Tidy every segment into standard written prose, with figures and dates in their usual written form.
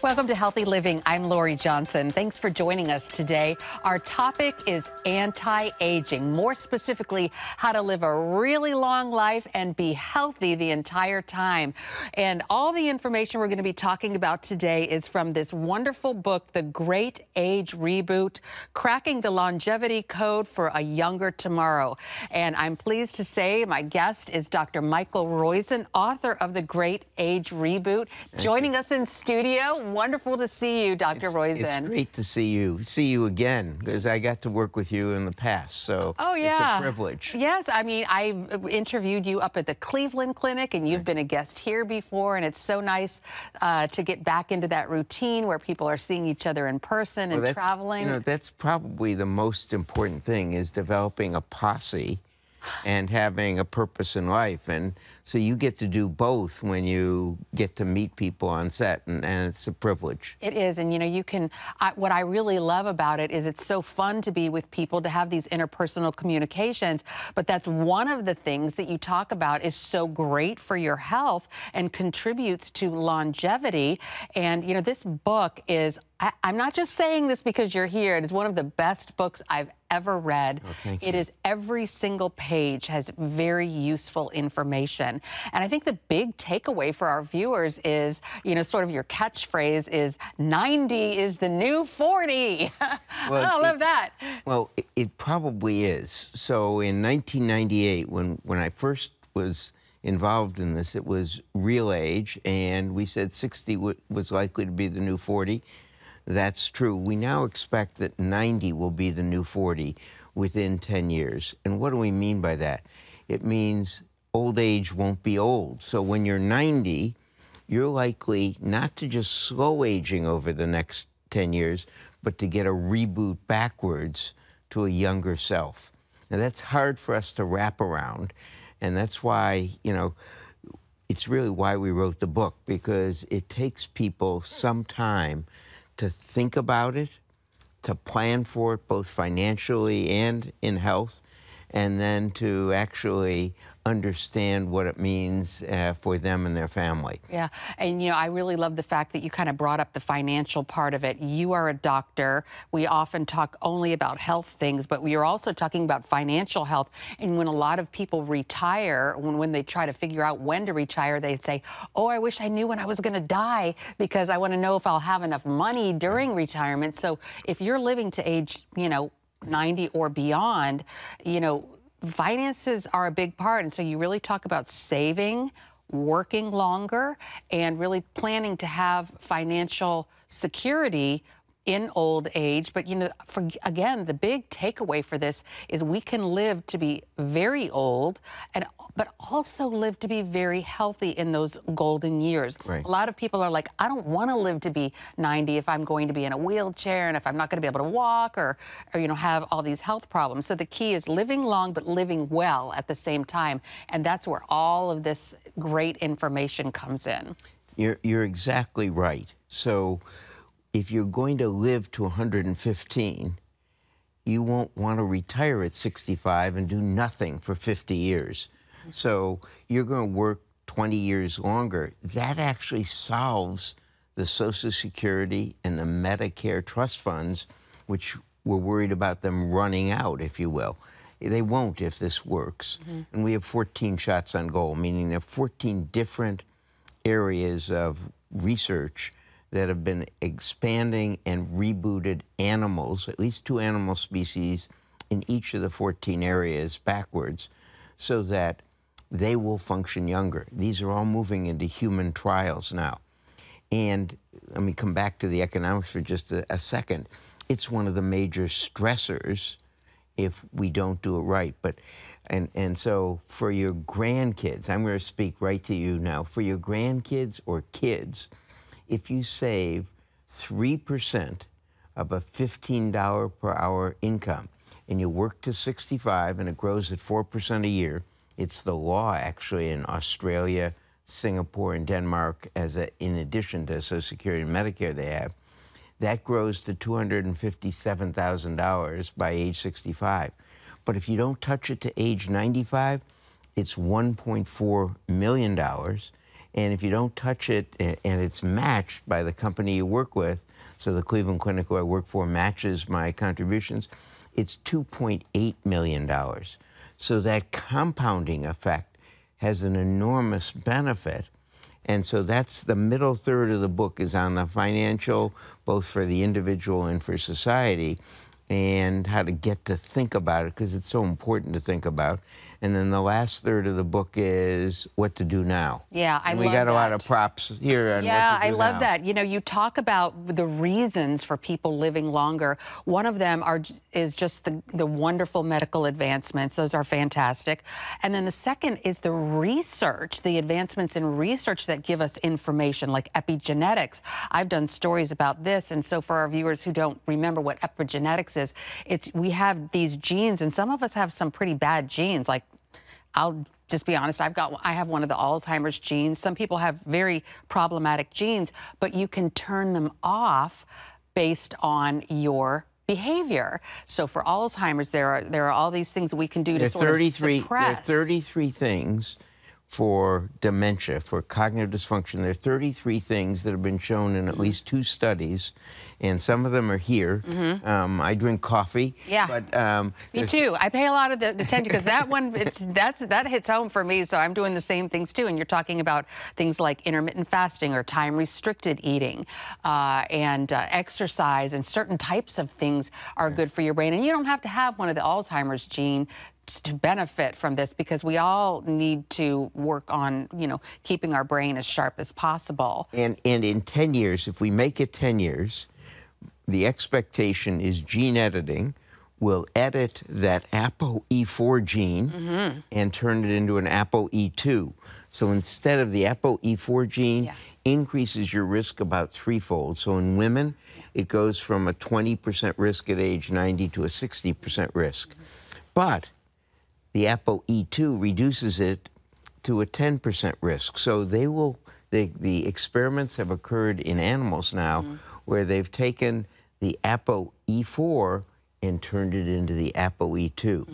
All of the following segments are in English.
Welcome to Healthy Living. I'm Lori Johnson. Thanks for joining us today. Our topic is anti-aging, more specifically, how to live a really long life and be healthy the entire time. And all the information we're going to be talking about today is from this wonderful book, The Great Age Reboot, Cracking the Longevity Code for a Younger Tomorrow. And I'm pleased to say my guest is Dr. Michael Roison, author of The Great Age Reboot, joining us in studio. Wonderful to see you, Dr. Roizen. It's great to see you again, because I got to work with you in the past, so it's a privilege. Yes, I mean, I interviewed you up at the Cleveland Clinic, and you've been a guest here before, and it's so nice to get back into that routine where people are seeing each other in person and traveling. You know, that's probably the most important thing, is developing a posse and having a purpose in life. And so you get to do both when you get to meet people on set, and it's a privilege. It is, and you know, you can, what I really love about it is it's so fun to be with people, to have these interpersonal communications, but that's one of the things that you talk about is so great for your health and contributes to longevity. And you know, this book is, I'm not just saying this because you're here, it is one of the best books I've ever read. Oh, thank you. It is, every single page has very useful information. And I think the big takeaway for our viewers is, you know, sort of your catchphrase is 90 is the new 40. Well, I love that. Well, it probably is. So in 1998, when I first was involved in this, it was real age, and we said 60 was likely to be the new 40. That's true. We now expect that 90 will be the new 40 within 10 years. And what do we mean by that? It means old age won't be old. So when you're 90, you're likely not to just slow aging over the next 10 years, but to get a reboot backwards to a younger self. Now, that's hard for us to wrap around. And that's why, you know, it's really why we wrote the book, because it takes people some time to think about it, to plan for it, both financially and in health, and then to actually understand what it means for them and their family. Yeah, and you know, I really love the fact that you kind of brought up the financial part of it. You are a doctor. We often talk only about health things, but we are also talking about financial health. And when a lot of people retire, when they try to figure out when to retire, they say, oh, I wish I knew when I was going to die, because I want to know if I'll have enough money during retirement. So if you're living to age, you know, 90 or beyond, you know, finances are a big part. And so you really talk about saving, working longer, and really planning to have financial security in old age. But, you know, again, the big takeaway for this is we can live to be very old, but also live to be very healthy in those golden years. Right. A lot of people are like, I don't want to live to be 90 if I'm going to be in a wheelchair and if I'm not going to be able to walk or you know, have all these health problems. So the key is living long, but living well at the same time. And that's where all of this great information comes in. You're exactly right. So if you're going to live to 115, you won't want to retire at 65 and do nothing for 50 years. So you're going to work 20 years longer. That actually solves the Social Security and the Medicare trust funds, which we're worried about them running out, if you will. They won't if this works. And we have 14 shots on goal, meaning there are 14 different areas of research that have been expanding and rebooted animals, at least 2 animal species in each of the 14 areas backwards, so that they will function younger. These are all moving into human trials now. And let me come back to the economics for just a second. It's one of the major stressors if we don't do it right. And so for your grandkids, I'm going to speak right to you now. For your grandkids or kids, if you save 3% of a $15 per hour income and you work to 65 and it grows at 4% a year, it's the law actually in Australia, Singapore, and Denmark, in addition to Social Security and Medicare they have, that grows to $257,000 by age 65. But if you don't touch it to age 95, it's $1.4 million. And if you don't touch it, and it's matched by the company you work with, so the Cleveland Clinic who I work for matches my contributions, it's $2.8 million. So that compounding effect has an enormous benefit. And so that's the middle third of the book is on the financial, both for the individual and for society, and how to get to think about it, because it's so important to think about. And then the last third of the book is what to do now. Yeah, I love that. And we got a lot of props here on what to do now. Yeah, I love that. You know, you talk about the reasons for people living longer. One of them is just the wonderful medical advancements. Those are fantastic. And then the second is the research, the advancements in research that give us information, like epigenetics. I've done stories about this, and so for our viewers who don't remember what epigenetics is, we have these genes, and some of us have some pretty bad genes, like I'll just be honest, I have one of the Alzheimer's genes. Some people have very problematic genes, but you can turn them off based on your behavior. So for Alzheimer's, there are all these things that we can do to sort of suppress. There are 33 things for dementia, for cognitive dysfunction. There are 33 things that have been shown in at least 2 studies, and some of them are here. I drink coffee. Yeah, but, me too. I pay a lot of attention because that one, that hits home for me, so I'm doing the same things too. And you're talking about things like intermittent fasting or time-restricted eating and exercise, and certain types of things are good for your brain. And you don't have to have one of the Alzheimer's gene to benefit from this, because we all need to work on, you know, keeping our brain as sharp as possible. And in 10 years, if we make it 10 years, the expectation is gene editing will edit that ApoE4 gene and turn it into an ApoE2. So instead of the ApoE4 gene, increases your risk about 3-fold. So in women, it goes from a 20% risk at age 90 to a 60% risk. But the ApoE2 reduces it to a 10% risk. So the experiments have occurred in animals now where they've taken the ApoE4 and turned it into the ApoE2.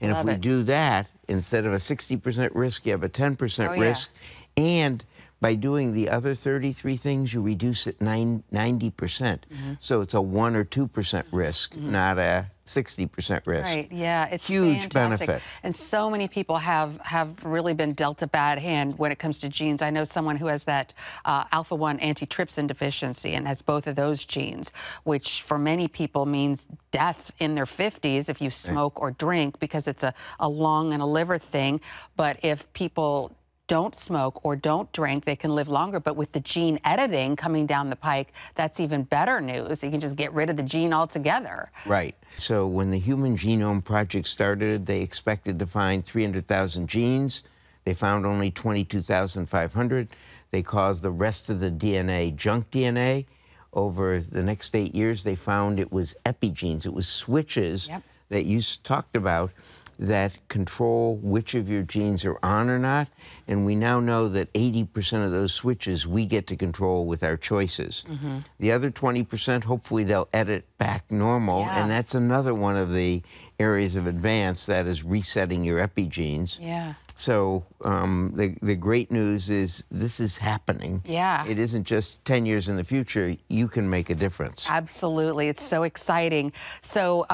And if we do that, instead of a 60% risk, you have a 10% risk. And by doing the other 33 things, you reduce it 90%. So it's a 1 or 2% risk, not a 60% risk. Right, yeah, it's huge fantastic. benefit. And so many people have really been dealt a bad hand when it comes to genes. I know someone who has that alpha-1 antitrypsin deficiency and has both of those genes, which for many people means death in their 50s if you smoke or drink, because it's a lung and a liver thing. But if people don't smoke or don't drink, they can live longer. But with the gene editing coming down the pike, that's even better news. You can just get rid of the gene altogether. Right. So when the Human Genome Project started, they expected to find 300,000 genes. They found only 22,500. They caused the rest of the DNA junk DNA. Over the next 8 years, they found it was epigenes. It was switches that you talked about that control which of your genes are on or not. And we now know that 80% of those switches we get to control with our choices. The other 20%, hopefully they'll edit back normal. And that's another one of the areas of advance, that is resetting your epigenes. So the great news is this is happening. It isn't just 10 years in the future. You can make a difference. Absolutely. It's so exciting. So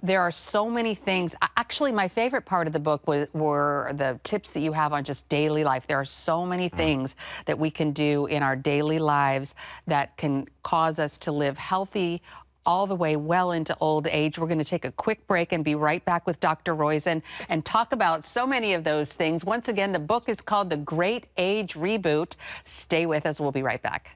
there are so many things. Actually, my favorite part of the book were the tips that you have on just daily life. There are so many things that we can do in our daily lives that can cause us to live healthy all the way well into old age. We're going to take a quick break and be right back with Dr. Roizen and talk about so many of those things. Once again, the book is called The Great Age Reboot. Stay with us. We'll be right back.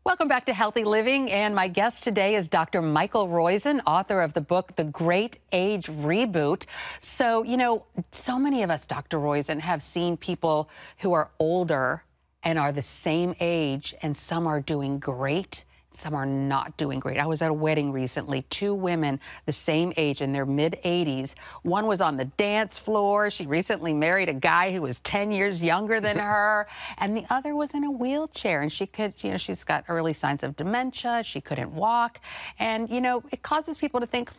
Welcome back to Healthy Living, and my guest today is Dr. Michael Roison, author of the book, The Great Age Reboot. So, you know, so many of us, Dr. Roison, have seen people who are older and are the same age, and some are doing great, some are not doing great. I was at a wedding recently, 2 women the same age in their mid-80s. One was on the dance floor. She recently married a guy who was 10 years younger than her, and the other was in a wheelchair, and she could, you know, she's got early signs of dementia. She couldn't walk, and, you know, it causes people to think,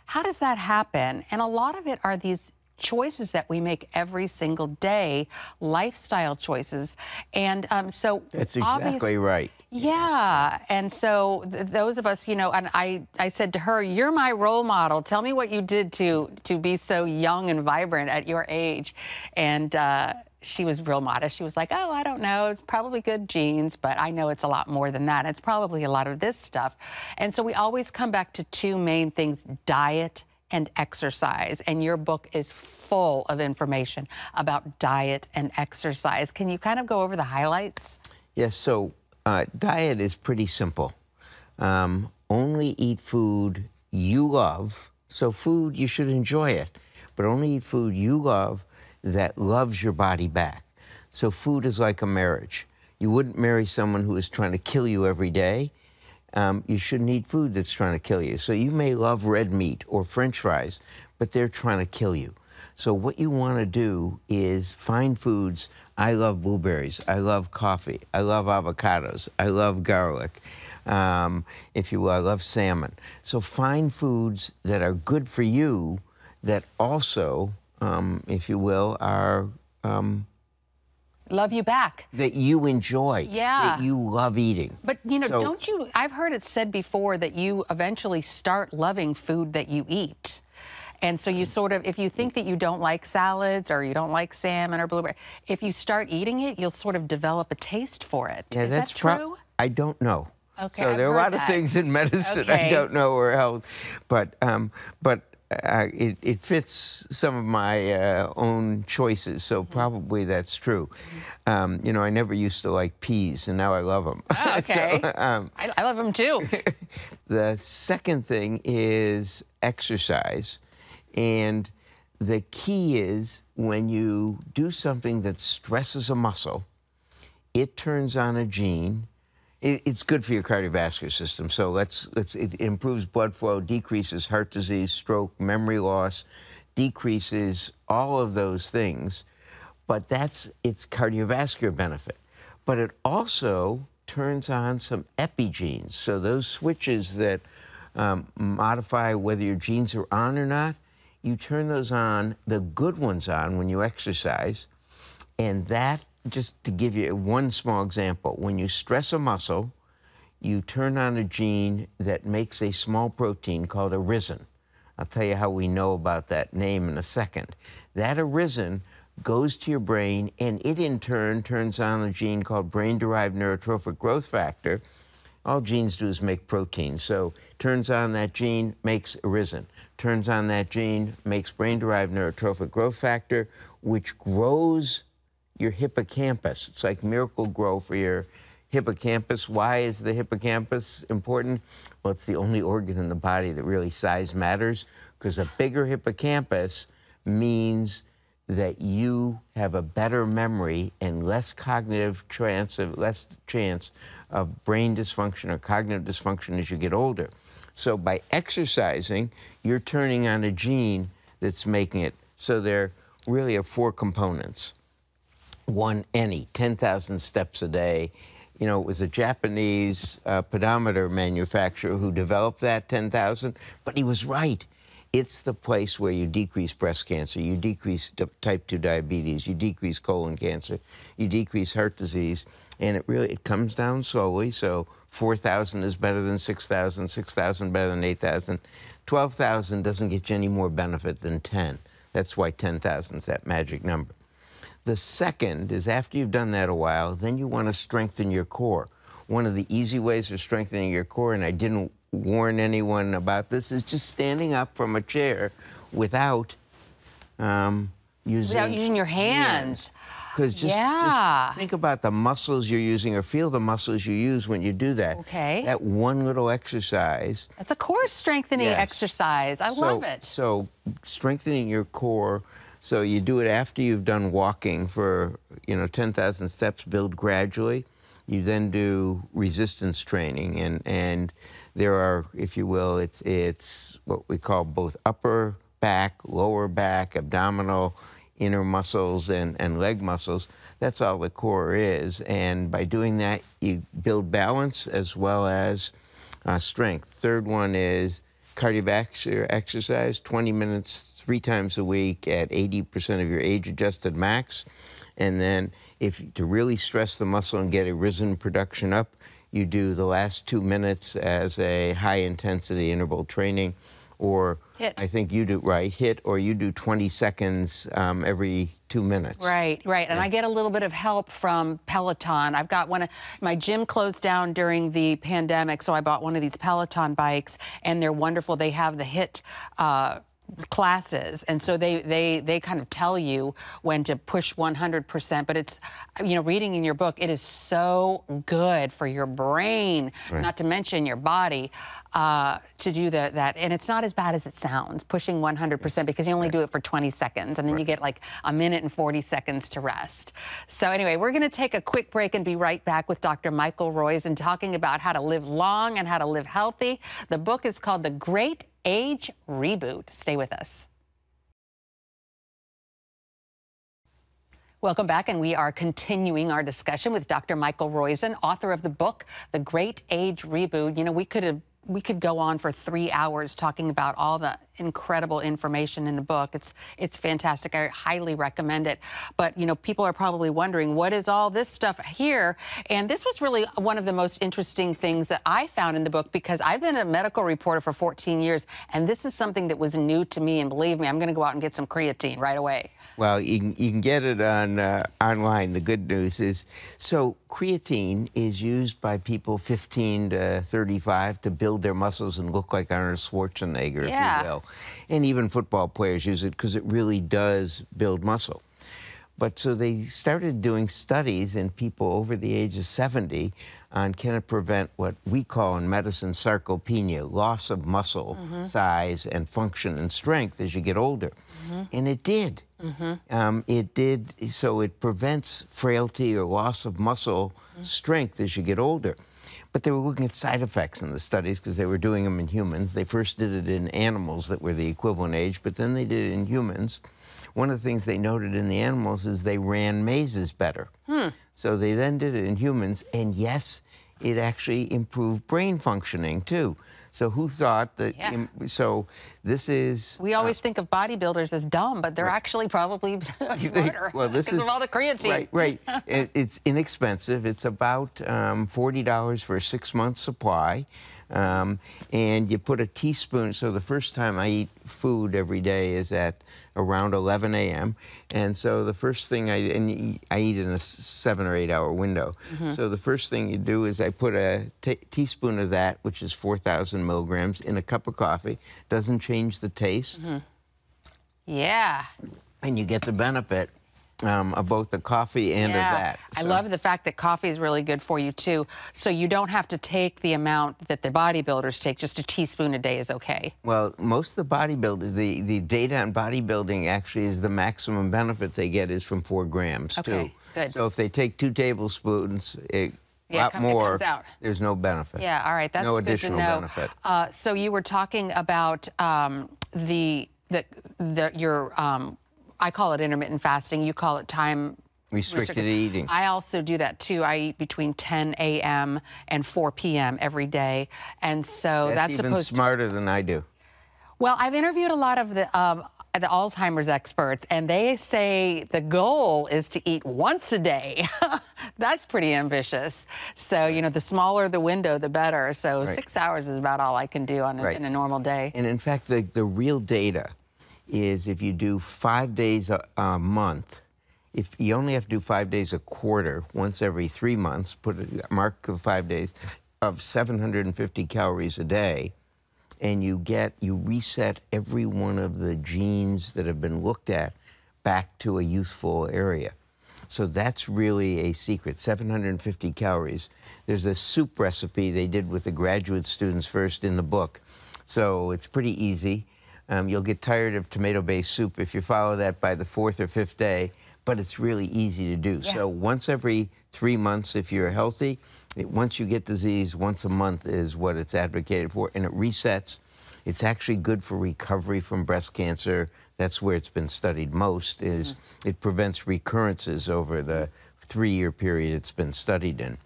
how does that happen? And a lot of it are these choices that we make every single day, lifestyle choices. And so That's exactly right. yeah. And so those of us, you know, and I said to her, you're my role model. Tell me what you did to be so young and vibrant at your age. And she was real modest. She was like, oh, I don't know, it's probably good genes, but I know it's a lot more than that. It's probably a lot of this stuff. And so we always come back to two main things, diet and exercise. And your book is full of information about diet and exercise. Can you kind of go over the highlights? Yes, so diet is pretty simple. Only eat food you love. So food, you should enjoy it, but only eat food you love that loves your body back. So food is like a marriage. You wouldn't marry someone who is trying to kill you every day. You shouldn't eat food that's trying to kill you. So you may love red meat or French fries, but they're trying to kill you. So what you want to do is find foods. I love blueberries. I love coffee. I love avocados. I love garlic. If you will, I love salmon. So find foods that are good for you that also, if you will, are love you back. That you enjoy. Yeah. That you love eating. But, you know, don't you, I've heard it said before that you eventually start loving food that you eat. And so you sort of, if you think that you don't like salads or you don't like salmon or blueberry, if you start eating it, you'll sort of develop a taste for it. Yeah, Is that's that true? I don't know. Okay, so I've there are a heard lot of that. things in medicine Okay. I don't know or else, but it fits some of my own choices, so probably that's true. You know, I never used to like peas, and now I love them. Oh, okay. So, I love them too. the second thing is exercise, and the key is when you do something that stresses a muscle, it turns on a gene. It's good for your cardiovascular system. So it improves blood flow, decreases heart disease, stroke, memory loss, decreases all of those things. But that's its cardiovascular benefit. But it also turns on some epigenes. So those switches that modify whether your genes are on or not, you turn those on, the good ones on when you exercise. And that, just to give you one small example, when you stress a muscle, you turn on a gene that makes a small protein called a Roizen. I'll tell you how we know about that name in a second. That Roizen goes to your brain, and it in turn turns on a gene called brain-derived neurotrophic growth factor. All genes do is make proteins. So turns on that gene, makes a Roizen. Turns on that gene, makes brain-derived neurotrophic growth factor, which grows your hippocampus. It's like miracle grow for your hippocampus. Why is the hippocampus important? Well, it's the only organ in the body that really size matters, because a bigger hippocampus means that you have a better memory and less less chance of brain dysfunction or cognitive dysfunction as you get older. So by exercising, you're turning on a gene that's making it. So there really are four components. One, 10,000 steps a day. You know, it was a Japanese pedometer manufacturer who developed that 10,000, but he was right. It's the place where you decrease breast cancer, you decrease type 2 diabetes, you decrease colon cancer, you decrease heart disease, and it comes down slowly. So 4,000 is better than 6,000, 6,000 better than 8,000. 12,000 doesn't get you any more benefit than 10. That's why 10,000 is that magic number. The second is after you've done that a while, then you want to strengthen your core. One of the easy ways of strengthening your core, and I didn't warn anyone about this, is just standing up from a chair without using your hands. Because just think about the muscles you're using or feel the muscles you use when you do that. Okay. That one little exercise. That's a core strengthening exercise. I love it. So strengthening your core. So you do it after you've done walking for, 10,000 steps, build gradually. You then do resistance training, and there are, if you will, it's what we call both upper back, lower back, abdominal, inner muscles, and leg muscles. That's all the core is. And by doing that, you build balance as well as strength. Third one is cardiovascular exercise, 20 minutes 3 times a week at 80% of your age-adjusted max. And then to really stress the muscle and get a Roizen production up, you do the last 2 minutes as a high-intensity interval training, or HIIT. I think you do, right, HIIT, or you do 20 seconds every 2 minutes. Right, right. And I get a little bit of help from Peloton. I've got my gym closed down during the pandemic, so I bought one of these Peloton bikes, and they're wonderful. They have the HIIT classes, and so they kind of tell you when to push 100%, but it's, you know, reading in your book, it is so good for your brain, not to mention your body, to do that. And it's not as bad as it sounds, pushing 100%, because you only do it for 20 seconds, and then you get like a minute and 40 seconds to rest. So anyway, we're going to take a quick break and be right back with Dr. Michael Roison talking about how to live long and how to live healthy. The book is called The Great Age Reboot. Stay with us. Welcome back, and we are continuing our discussion with Dr. Michael Roison, author of the book, The Great Age Reboot. You know, we could go on for 3 hours talking about all the incredible information in the book. It's fantastic. I highly recommend it. But, you know, people are probably wondering, what is all this stuff here? And this was really one of the most interesting things that I found in the book, because I've been a medical reporter for 14 years, and this is something that was new to me. And believe me, I'm going to go out and get some creatine right away. Well, you can get it on online. The good news is, so creatine is used by people 15 to 35 to build their muscles and look like Arnold Schwarzenegger, if you will. And even football players use it because it really does build muscle. But so they started doing studies in people over the age of 70 on can it prevent what we call in medicine sarcopenia, loss of muscle size and function and strength as you get older. And it did. It did, so it prevents frailty or loss of muscle strength as you get older. But they were looking at side effects in the studies because they were doing them in humans. They first did it in animals that were the equivalent age, but then they did it in humans. One of the things they noted in the animals is they ran mazes better. So they then did it in humans, and yes, it actually improved brain functioning too. So who thought that? So this is. We always think of bodybuilders as dumb, but they're actually probably smarter because of all the creatine. Right. It's inexpensive. It's about $40 for a 6-month supply. And you put a teaspoon. So the first time I eat food every day is at around 11 a.m. And so the first thing I eat in a 7 or 8 hour window. So the first thing you do is I put a teaspoon of that, which is 4,000 milligrams, in a cup of coffee. Doesn't change the taste. Yeah. And you get the benefit of both the coffee and of that. I love the fact that coffee is really good for you too. So you don't have to take the amount that the bodybuilders take. Just a teaspoon a day is okay. Well, most of the bodybuilders, the data on bodybuilding actually is the maximum benefit they get is from 4 grams too. Good. So if they take 2 tablespoons, a lot more, it comes out. There's no benefit. Yeah, all right, that's no good to additional know. benefit. So you were talking about your I call it intermittent fasting. You call it time restricted eating. I also do that too. I eat between 10 a.m. and 4 p.m. every day, and so that's even smarter than I do. Well, I've interviewed a lot of the Alzheimer's experts, and they say the goal is to eat once a day. That's pretty ambitious. So, you know, the smaller the window, the better. So 6 hours is about all I can do on in a normal day. And in fact, the real data is if you do 5 days a month, if you only have to do 5 days a quarter, once every 3 months, mark the 5 days of 750 calories a day, and you reset every one of the genes that have been looked at back to a youthful area. So that's really a secret, 750 calories. There's a soup recipe they did with the graduate students first in the book. So it's pretty easy. You'll get tired of tomato-based soup if you follow that by the 4th or 5th day, but it's really easy to do. Yeah. So once every 3 months, if you're healthy, once you get disease, once a month is what it's advocated for, and it resets. It's actually good for recovery from breast cancer. That's where it's been studied most, is it prevents recurrences over the 3-year period it's been studied in.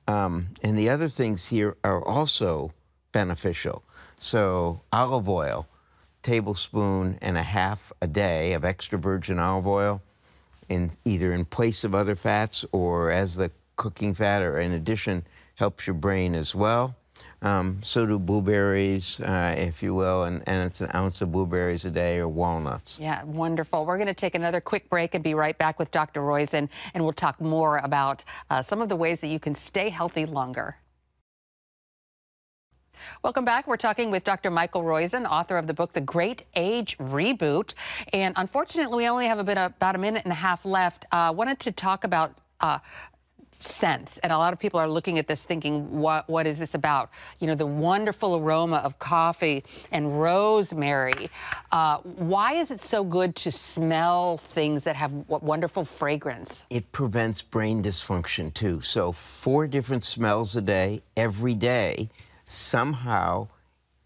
And the other things here are also beneficial. So olive oil, tablespoon and a half a day of extra virgin olive oil, either in place of other fats or as the cooking fat, or in addition, helps your brain as well. So do blueberries, if you will, and it's an ounce of blueberries a day, or walnuts. Yeah, wonderful. We're going to take another quick break and be right back with Dr. Roizen, and we'll talk more about some of the ways that you can stay healthy longer. Welcome back. We're talking with Dr. Michael Roison, author of the book, The Great Age Reboot. And unfortunately, we only have about a minute and a half left. Wanted to talk about scents, and a lot of people are looking at this thinking, what is this about? You know, the wonderful aroma of coffee and rosemary. Why is it so good to smell things that have wonderful fragrance? It prevents brain dysfunction too. So 4 different smells a day, every day, somehow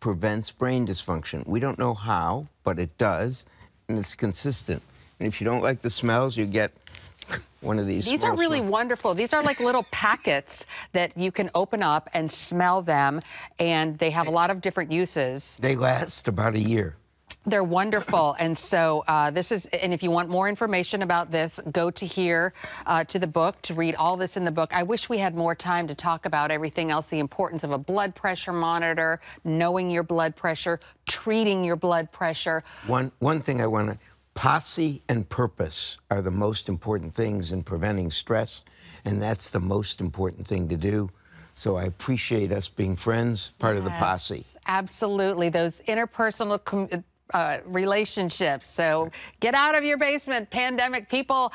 prevents brain dysfunction. We don't know how, but it does, and it's consistent. And if you don't like the smells, you get one of these. These are really wonderful. These are like little packets that you can open up and smell them, and they have a lot of different uses. They last about a year. They're wonderful. And so and if you want more information about this, go to here, to the book, to read all this in the book. I wish we had more time to talk about everything else, the importance of a blood pressure monitor, knowing your blood pressure, treating your blood pressure. One thing I want to, posse and purpose are the most important things in preventing stress, and that's the most important thing to do. So I appreciate us being friends, part of the posse. Absolutely. Those interpersonal relationships. So get out of your basement, pandemic people.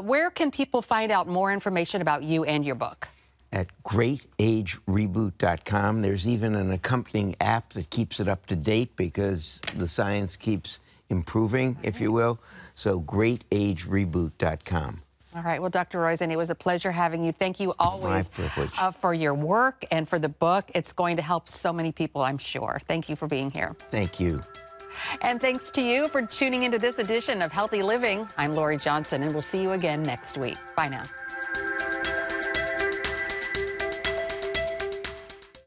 Where can people find out more information about you and your book? At greatagereboot.com. There's even an accompanying app that keeps it up to date because the science keeps improving, if you will. So greatagereboot.com. All right. Well, Dr. Roizen, it was a pleasure having you. Thank you always for your work and for the book. It's going to help so many people, I'm sure. Thank you for being here. Thank you. And thanks to you for tuning into this edition of Healthy Living. I'm Lori Johnson, and we'll see you again next week. Bye now.